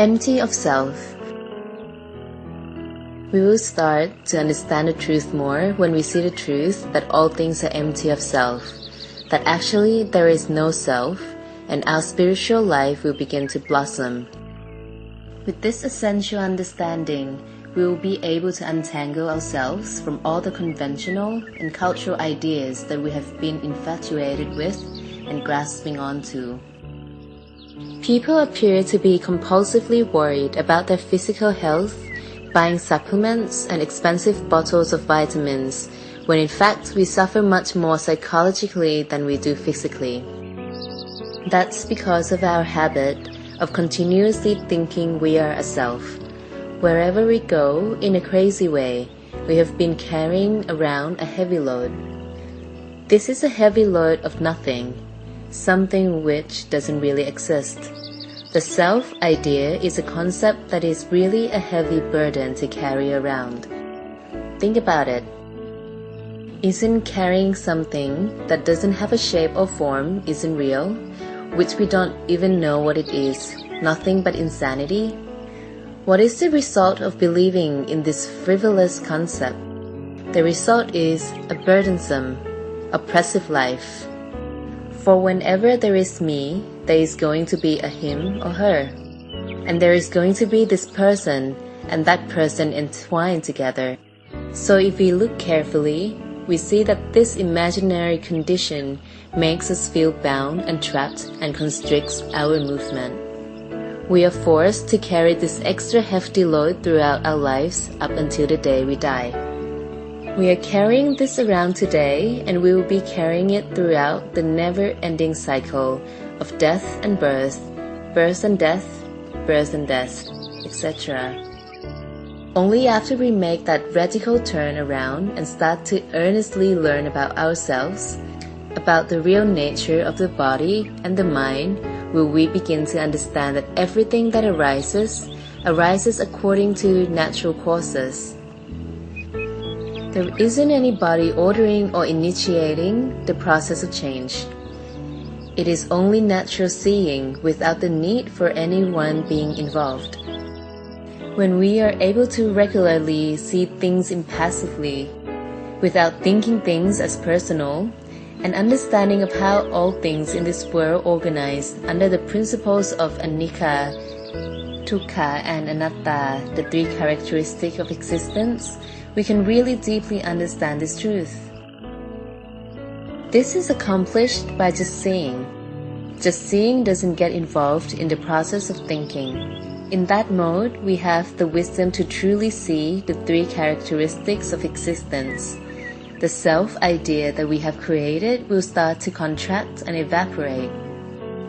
empty of self. We will start to understand the truth more when we see the truth that all things are empty of self, that actually there is no self, and our spiritual life will begin to blossom. With this essential understanding, we will be able to untangle ourselves from all the conventional and cultural ideas that we have been infatuated with and grasping onto. People appear to be compulsively worried about their physical health, buying supplements and expensive bottles of vitamins, when in fact we suffer much more psychologically than we do physically. That's because of our habit of continuously thinking we are a self. Wherever we go, in a crazy way, we have been carrying around a heavy load. This is a heavy load of nothing, something which doesn't really exist. The self idea is a concept that is really a heavy burden to carry around. Think about it. Isn't carrying something that doesn't have a shape or form isn't real, which we don't even know what it is, nothing but insanity? What is the result of believing in this frivolous concept? The result is a burdensome, oppressive life. For whenever there is me, there is going to be a him or her. And there is going to be this person and that person entwined together. So if we look carefully, we see that this imaginary condition makes us feel bound and trapped and constricts our movement. We are forced to carry this extra hefty load throughout our lives up until the day we die. We are carrying this around today, and we will be carrying it throughout the never-ending cycle of death and birth, birth and death, etc. Only after we make that radical turn around and start to earnestly learn about ourselves, about the real nature of the body and the mind, will we begin to understand that everything that arises according to natural causes. There isn't anybody ordering or initiating the process of change. It is only natural seeing without the need for anyone being involved. When we are able to regularly see things impassively, without thinking things as personal, an understanding of how all things in this world organize under the principles of anicca, dukkha, and anatta, the three characteristics of existence, we can really deeply understand this truth. This is accomplished by just seeing. Just seeing doesn't get involved in the process of thinking. In that mode, we have the wisdom to truly see the three characteristics of existence. The self-idea that we have created will start to contract and evaporate.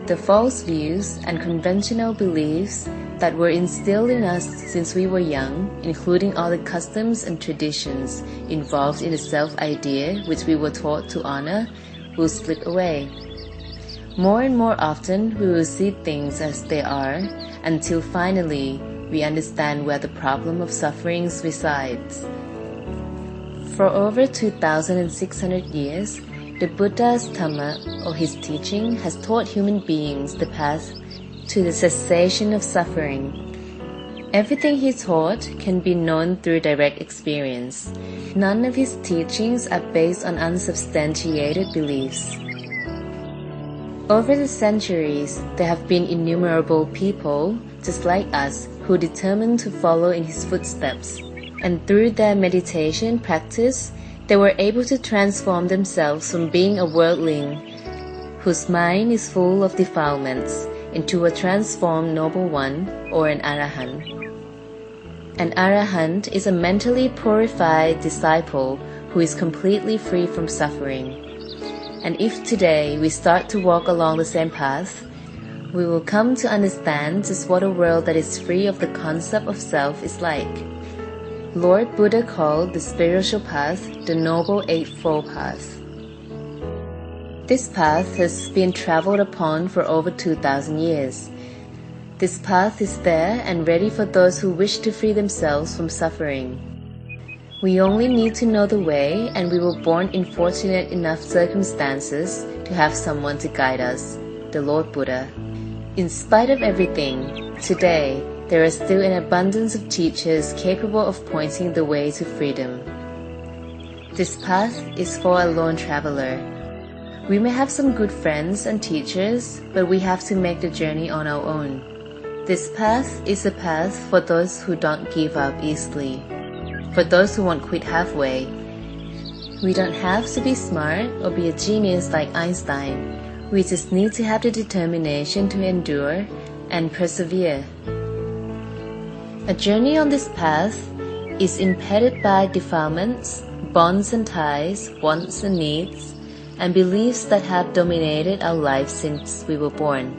The false views and conventional beliefs that were instilled in us since we were young, including all the customs and traditions involved in the self-idea which we were taught to honor, will slip away. More and more often, we will see things as they are, until finally we understand where the problem of sufferings resides. For over 2,600 years, the Buddha's Dhamma, or his teaching, has taught human beings the path to the cessation of suffering. Everything he taught can be known through direct experience. None of his teachings are based on unsubstantiated beliefs. Over the centuries, there have been innumerable people, just like us, who determined to follow in his footsteps. And through their meditation practice, they were able to transform themselves from being a worldling, whose mind is full of defilements, into a transformed noble one, or an arahant. An arahant is a mentally purified disciple who is completely free from suffering. And if today we start to walk along the same path, we will come to understand just what a world that is free of the concept of self is like. Lord Buddha called the spiritual path the Noble Eightfold Path. This path has been traveled upon for over 2,000 years. This path is there and ready for those who wish to free themselves from suffering. We only need to know the way, and we were born in fortunate enough circumstances to have someone to guide us, the Lord Buddha. In spite of everything, today, there are still an abundance of teachers capable of pointing the way to freedom. This path is for a lone traveler. We may have some good friends and teachers, but we have to make the journey on our own. This path is a path for those who don't give up easily, for those who won't quit halfway. We don't have to be smart or be a genius like Einstein. We just need to have the determination to endure and persevere. A journey on this path is impeded by defilements, bonds and ties, wants and needs, and beliefs that have dominated our lives since we were born.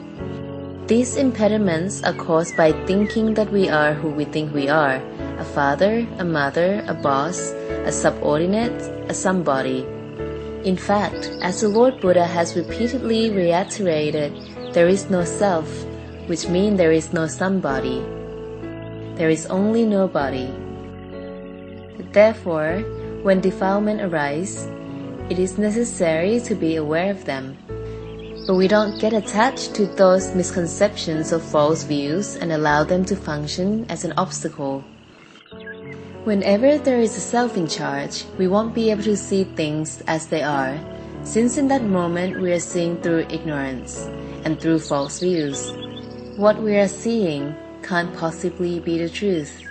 These impediments are caused by thinking that we are who we think we are, a father, a mother, a boss, a subordinate, a somebody. In fact, as the Lord Buddha has repeatedly reiterated, there is no self, which means there is no somebody. There is only nobody. Therefore, when defilement arises, it is necessary to be aware of them. But we don't get attached to those misconceptions or false views and allow them to function as an obstacle. Whenever there is a self in charge, we won't be able to see things as they are, since in that moment we are seeing through ignorance and through false views. What we are seeing can't possibly be the truth.